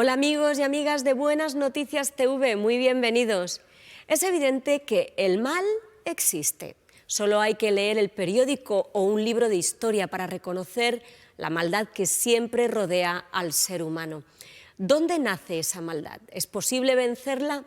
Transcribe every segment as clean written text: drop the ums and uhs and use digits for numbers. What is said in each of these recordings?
Hola amigos y amigas de Buenas Noticias TV, muy bienvenidos. Es evidente que el mal existe. Solo hay que leer el periódico o un libro de historia para reconocer la maldad que siempre rodea al ser humano. ¿Dónde nace esa maldad? ¿Es posible vencerla?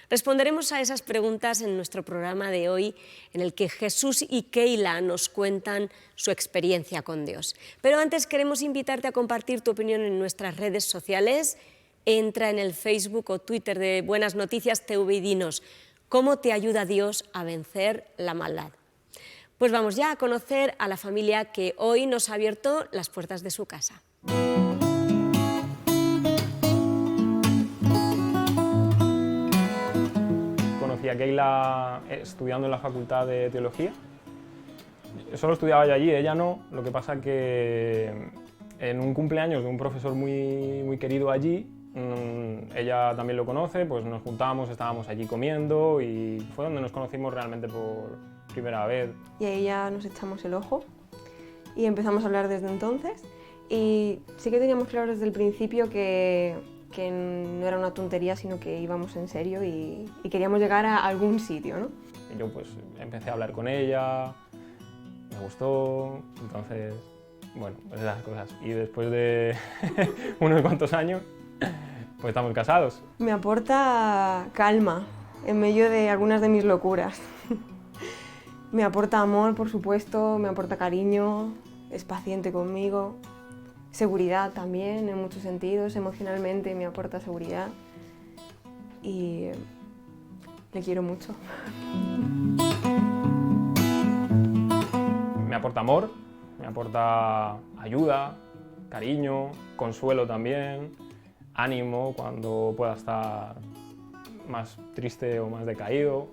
Responderemos a esas preguntas en nuestro programa de hoy, en el que Jesús y Keila nos cuentan su experiencia con Dios. Pero antes queremos invitarte a compartir tu opinión en nuestras redes sociales. Entra en el Facebook o Twitter de Buenas Noticias TV y dinos cómo te ayuda Dios a vencer la maldad. Pues vamos ya a conocer a la familia que hoy nos ha abierto las puertas de su casa. Conocí a Keila estudiando en la Facultad de Teología. Solo estudiaba yo allí, ella no. Lo que pasa que en un cumpleaños de un profesor muy querido allí, ella también lo conoce, pues nos juntamos, estábamos allí comiendo y fue donde nos conocimos realmente por primera vez. Y ahí ya nos echamos el ojo y empezamos a hablar desde entonces. Y sí que teníamos claro desde el principio que no era una tontería, sino que íbamos en serio y queríamos llegar a algún sitio, ¿no? Y yo pues empecé a hablar con ella, me gustó, entonces, bueno, pues esas cosas. Y después de unos cuantos años, pues estamos casados. Me aporta calma en medio de algunas de mis locuras. Me aporta amor, por supuesto, me aporta cariño, es paciente conmigo. Seguridad también, en muchos sentidos, emocionalmente me aporta seguridad y le quiero mucho. Me aporta amor, me aporta ayuda, cariño, consuelo también, ánimo cuando pueda estar más triste o más decaído,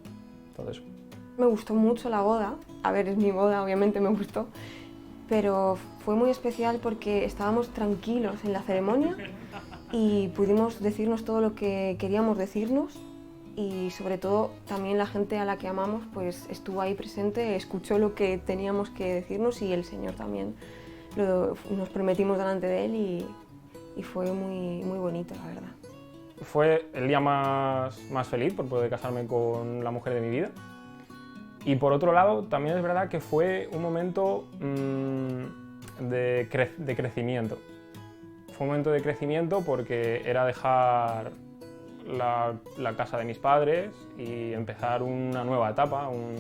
todo eso. Me gustó mucho la boda, a ver, es mi boda, obviamente me gustó, pero fue muy especial porque estábamos tranquilos en la ceremonia y pudimos decirnos todo lo que queríamos decirnos y sobre todo también la gente a la que amamos pues estuvo ahí presente, escuchó lo que teníamos que decirnos y el Señor también nos prometimos delante de Él y fue muy bonito, la verdad. Fue el día más feliz por poder casarme con la mujer de mi vida. Y por otro lado, también es verdad que fue un momento de crecimiento. Fue un momento de crecimiento porque era dejar la casa de mis padres y empezar una nueva etapa, un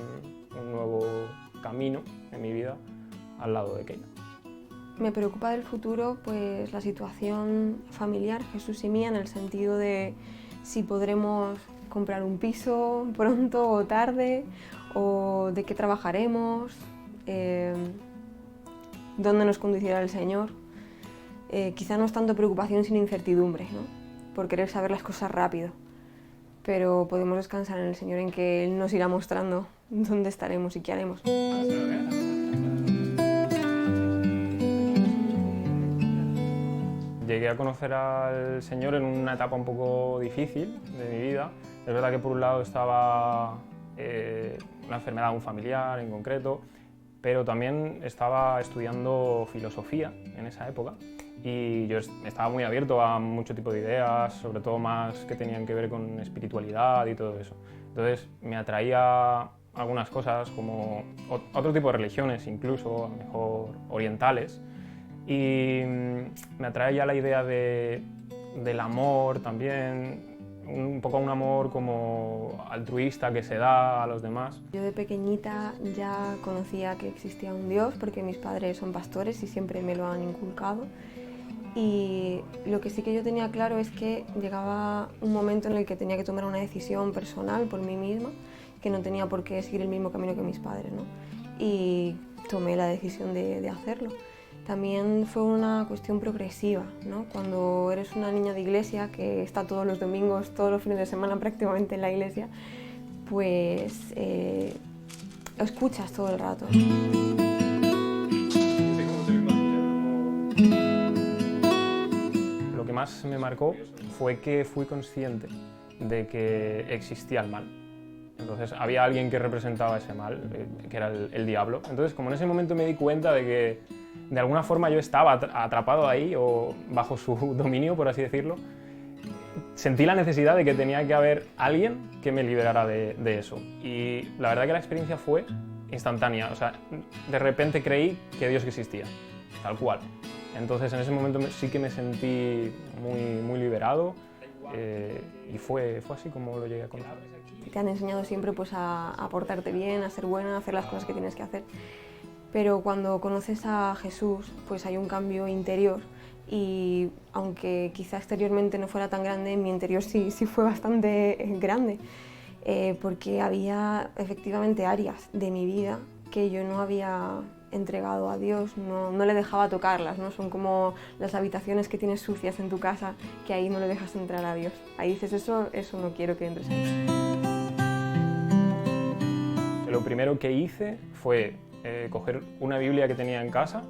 nuevo camino en mi vida al lado de Keila. Me preocupa del futuro pues la situación familiar, Jesús y mía, en el sentido de si podremos comprar un piso pronto o tarde, o de qué trabajaremos, dónde nos conducirá el Señor. Quizá no es tanto preocupación sino incertidumbre, ¿no? Por querer saber las cosas rápido, pero podemos descansar en el Señor, en que Él nos irá mostrando dónde estaremos y qué haremos. Llegué a conocer al Señor en una etapa un poco difícil de mi vida. Es verdad que por un lado estaba una enfermedad de un familiar en concreto, pero también estaba estudiando filosofía en esa época y yo estaba muy abierto a mucho tipo de ideas, sobre todo más que tenían que ver con espiritualidad y todo eso. Entonces me atraía algunas cosas como otro tipo de religiones, incluso a lo mejor orientales, y me atraía la idea del amor también, un poco un amor como altruista que se da a los demás. Yo de pequeñita ya conocía que existía un Dios porque mis padres son pastores y siempre me lo han inculcado. Y lo que sí que yo tenía claro es que llegaba un momento en el que tenía que tomar una decisión personal por mí misma, que no tenía por qué seguir el mismo camino que mis padres, ¿no? Y tomé la decisión de hacerlo. También fue una cuestión progresiva, ¿no? Cuando eres una niña de iglesia que está todos los domingos, todos los fines de semana prácticamente en la iglesia, pues escuchas todo el rato. Lo que más me marcó fue que fui consciente de que existía el mal. Entonces había alguien que representaba ese mal, que era el diablo. Entonces, como en ese momento me di cuenta de que de alguna forma yo estaba atrapado ahí o bajo su dominio, por así decirlo, sentí la necesidad de que tenía que haber alguien que me liberara de eso. Y la verdad que la experiencia fue instantánea. O sea, de repente creí que Dios existía, tal cual. Entonces en ese momento sí que me sentí muy liberado y fue así como lo llegué a contar. Te han enseñado siempre pues, a portarte bien, a ser buena, a hacer las cosas que tienes que hacer. Pero cuando conoces a Jesús, pues hay un cambio interior y aunque quizá exteriormente no fuera tan grande, en mi interior sí fue bastante grande, porque había efectivamente áreas de mi vida que yo no había entregado a Dios, no le dejaba tocarlas, ¿no? Son como las habitaciones que tienes sucias en tu casa, que ahí no le dejas entrar a Dios. Ahí dices, eso no quiero que entres ahí. Lo primero que hice fue coger una Biblia que tenía en casa,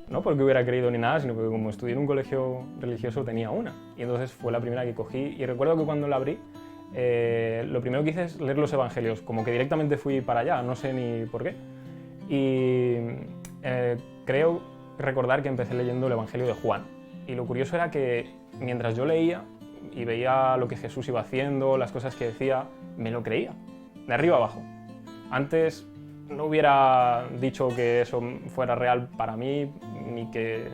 no porque hubiera creído ni nada, sino porque como estudié en un colegio religioso tenía una. Y entonces fue la primera que cogí y recuerdo que cuando la abrí, lo primero que hice es leer los evangelios, como que directamente fui para allá, no sé ni por qué. Y creo recordar que empecé leyendo el Evangelio de Juan. Y lo curioso era que mientras yo leía y veía lo que Jesús iba haciendo, las cosas que decía, me lo creía, de arriba abajo. Antes no hubiera dicho que eso fuera real para mí, ni que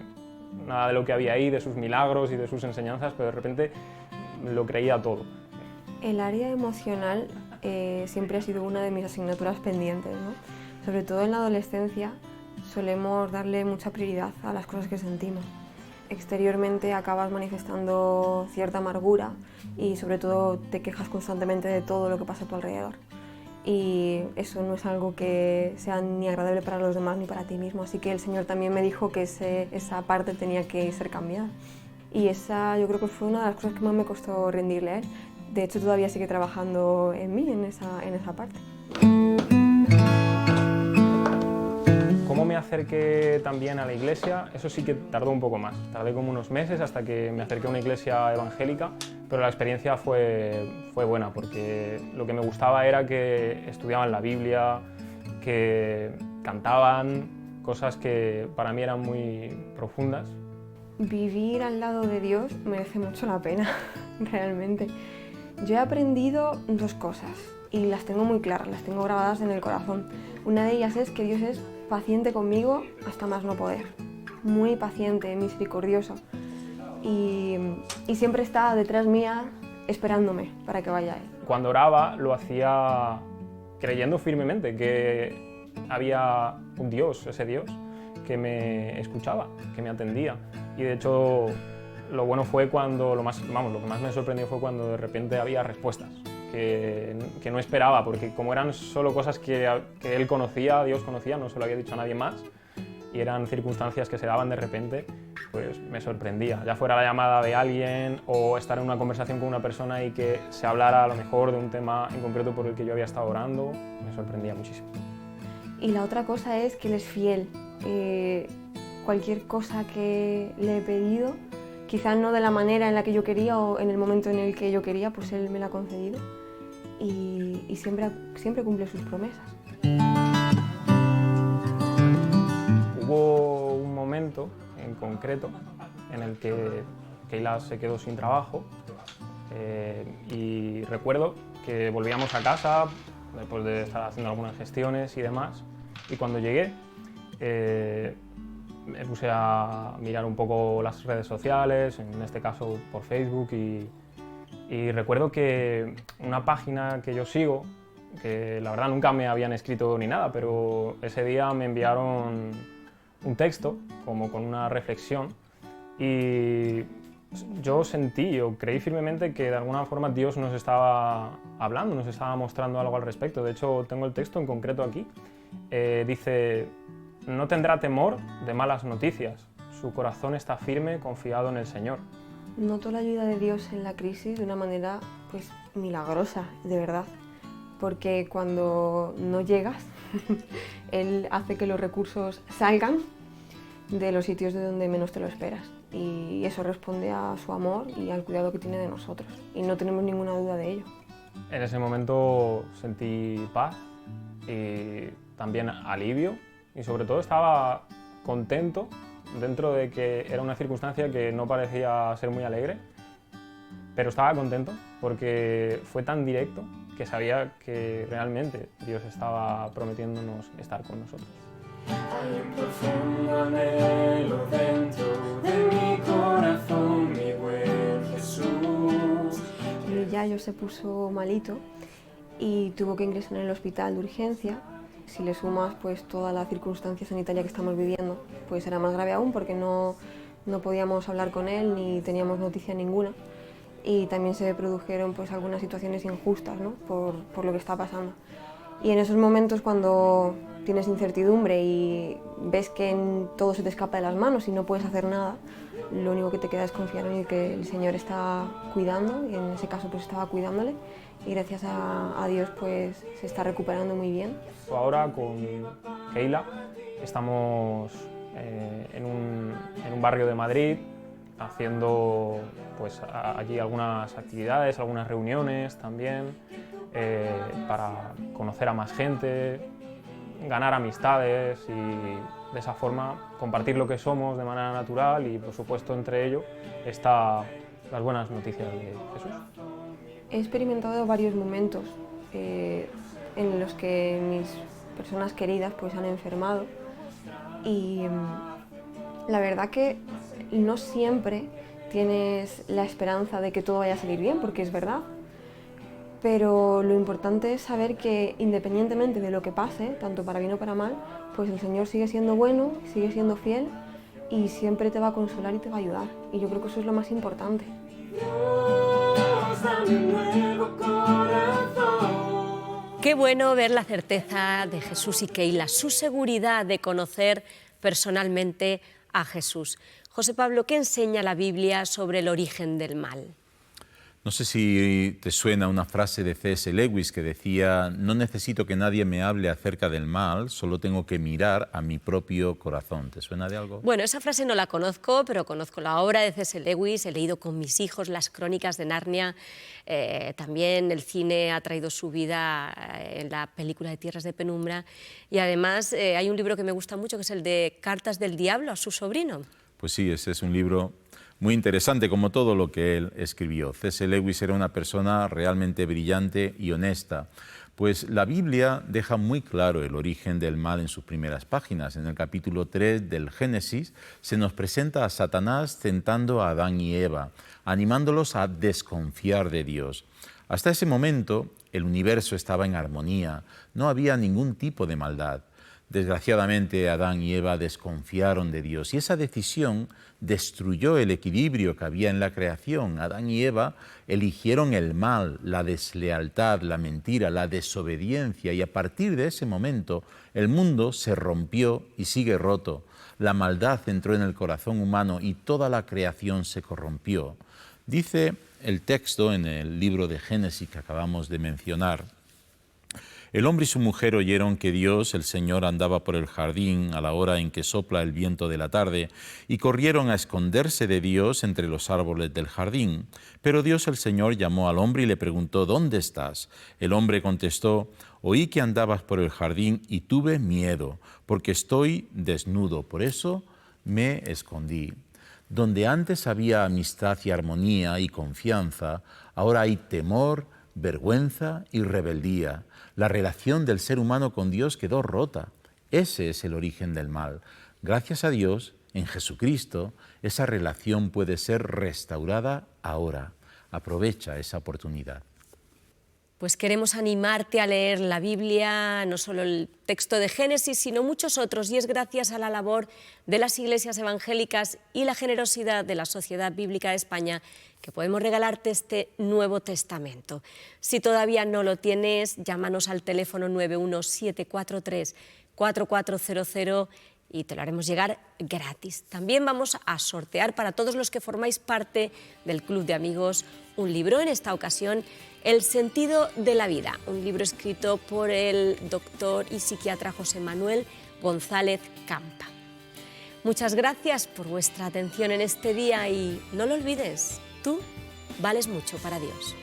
nada de lo que había ahí, de sus milagros y de sus enseñanzas, pero de repente lo creía todo. El área emocional siempre ha sido una de mis asignaturas pendientes, ¿no? Sobre todo en la adolescencia solemos darle mucha prioridad a las cosas que sentimos. Exteriormente acabas manifestando cierta amargura y sobre todo te quejas constantemente de todo lo que pasa a tu alrededor. Y eso no es algo que sea ni agradable para los demás ni para ti mismo, así que el Señor también me dijo que esa parte tenía que ser cambiada. Y esa yo creo que fue una de las cosas que más me costó rendirle a Él. De hecho todavía sigue trabajando en mí, en esa parte. ¿Cómo me acerqué también a la iglesia? Eso sí que tardó un poco más. Tardé como unos meses hasta que me acerqué a una iglesia evangélica, pero la experiencia fue buena porque lo que me gustaba era que estudiaban la Biblia, que cantaban, cosas que para mí eran muy profundas. Vivir al lado de Dios merece mucho la pena, realmente. Yo he aprendido dos cosas y las tengo muy claras, las tengo grabadas en el corazón. Una de ellas es que Dios es paciente conmigo hasta más no poder. Muy paciente, misericordioso. Y siempre está detrás mía esperándome para que vaya a Él. Cuando oraba lo hacía creyendo firmemente que había un Dios, ese Dios, que me escuchaba, que me atendía. Y de hecho lo bueno fue cuando, lo que más me sorprendió fue cuando de repente había respuestas que no esperaba, porque como eran solo cosas que Él conocía, Dios conocía, no se lo había dicho a nadie más, y eran circunstancias que se daban de repente, pues me sorprendía. Ya fuera la llamada de alguien o estar en una conversación con una persona y que se hablara a lo mejor de un tema en concreto por el que yo había estado orando, me sorprendía muchísimo. Y la otra cosa es que Él es fiel. Cualquier cosa que le he pedido, quizás no de la manera en la que yo quería o en el momento en el que yo quería, pues Él me la ha concedido y siempre cumple sus promesas. Hubo un momento en concreto en el que Keila se quedó sin trabajo y recuerdo que volvíamos a casa después de estar haciendo algunas gestiones y demás, y cuando llegué me puse a mirar un poco las redes sociales, en este caso por Facebook, y recuerdo que una página que yo sigo, que la verdad nunca me habían escrito ni nada, pero ese día me enviaron un texto como con una reflexión y yo sentí o creí firmemente que de alguna forma Dios nos estaba hablando, nos estaba mostrando algo al respecto. De hecho, tengo el texto en concreto aquí. Dice: no tendrá temor de malas noticias, su corazón está firme, confiado en el Señor. Noto la ayuda de Dios en la crisis de una manera pues milagrosa, de verdad, porque cuando no llegas, Él hace que los recursos salgan de los sitios de donde menos te lo esperas, y eso responde a su amor y al cuidado que tiene de nosotros, y no tenemos ninguna duda de ello. En ese momento sentí paz y también alivio, y sobre todo estaba contento dentro de que era una circunstancia que no parecía ser muy alegre, pero estaba contento porque fue tan directo que sabía que realmente Dios estaba prometiéndonos estar con nosotros. Hay un profundo anhelo dentro de mi corazón, mi buen Jesús. Mi yayo se puso malito y tuvo que ingresar en el hospital de urgencia. Si le sumas pues toda la circunstancia sanitaria que estamos viviendo, pues era más grave aún porque no podíamos hablar con él ni teníamos noticia ninguna. Y también se produjeron pues algunas situaciones injustas, ¿no? por lo que está pasando. Y en esos momentos cuando tienes incertidumbre y ves que todo se te escapa de las manos y no puedes hacer nada, lo único que te queda es confiar en el que el Señor está cuidando, y en ese caso pues estaba cuidándole, y gracias a Dios pues se está recuperando muy bien. Ahora con Keila estamos en un barrio de Madrid haciendo pues allí algunas actividades, algunas reuniones también, para conocer a más gente, ganar amistades y de esa forma compartir lo que somos de manera natural, y por supuesto entre ello están las buenas noticias de Jesús. He experimentado varios momentos en los que mis personas queridas pues han enfermado, y la verdad que no siempre tienes la esperanza de que todo vaya a salir bien, porque es verdad. Pero lo importante es saber que independientemente de lo que pase, tanto para bien o para mal, pues el Señor sigue siendo bueno, sigue siendo fiel y siempre te va a consolar y te va a ayudar. Y yo creo que eso es lo más importante. Dios, dame un nuevo corazón. Qué bueno ver la certeza de Jesús y Keila, su seguridad de conocer personalmente a Jesús. José Pablo, ¿qué enseña la Biblia sobre el origen del mal? No sé si te suena una frase de C.S. Lewis que decía: no necesito que nadie me hable acerca del mal, solo tengo que mirar a mi propio corazón. ¿Te suena de algo? Bueno, esa frase no la conozco, pero conozco la obra de C.S. Lewis, he leído con mis hijos las Crónicas de Narnia, también el cine ha traído su vida en la película de Tierras de Penumbra, y además hay un libro que me gusta mucho, que es el de Cartas del Diablo a su sobrino. Pues sí, ese es un libro muy interesante, como todo lo que él escribió. C.S. Lewis era una persona realmente brillante y honesta, pues la Biblia deja muy claro el origen del mal en sus primeras páginas. En el capítulo 3 del Génesis se nos presenta a Satanás tentando a Adán y Eva, animándolos a desconfiar de Dios. Hasta ese momento el universo estaba en armonía, no había ningún tipo de maldad. Desgraciadamente, Adán y Eva desconfiaron de Dios y esa decisión destruyó el equilibrio que había en la creación. Adán y Eva eligieron el mal, la deslealtad, la mentira, la desobediencia, y a partir de ese momento el mundo se rompió y sigue roto. La maldad entró en el corazón humano y toda la creación se corrompió. Dice el texto en el libro de Génesis que acabamos de mencionar: el hombre y su mujer oyeron que Dios, el Señor, andaba por el jardín a la hora en que sopla el viento de la tarde, y corrieron a esconderse de Dios entre los árboles del jardín. Pero Dios, el Señor, llamó al hombre y le preguntó: ¿dónde estás? El hombre contestó: oí que andabas por el jardín y tuve miedo, porque estoy desnudo, por eso me escondí. Donde antes había amistad y armonía y confianza, ahora hay temor, vergüenza y rebeldía. La relación del ser humano con Dios quedó rota. Ese es el origen del mal. Gracias a Dios, en Jesucristo, esa relación puede ser restaurada ahora. Aprovecha esa oportunidad. Pues queremos animarte a leer la Biblia, no solo el texto de Génesis, sino muchos otros, y es gracias a la labor de las iglesias evangélicas y la generosidad de la Sociedad Bíblica de España que podemos regalarte este Nuevo Testamento. Si todavía no lo tienes, llámanos al teléfono 917434400 y te lo haremos llegar gratis. También vamos a sortear para todos los que formáis parte del Club de Amigos un libro, en esta ocasión El sentido de la vida, un libro escrito por el doctor y psiquiatra José Manuel González Campa. Muchas gracias por vuestra atención en este día y no lo olvides, tú vales mucho para Dios.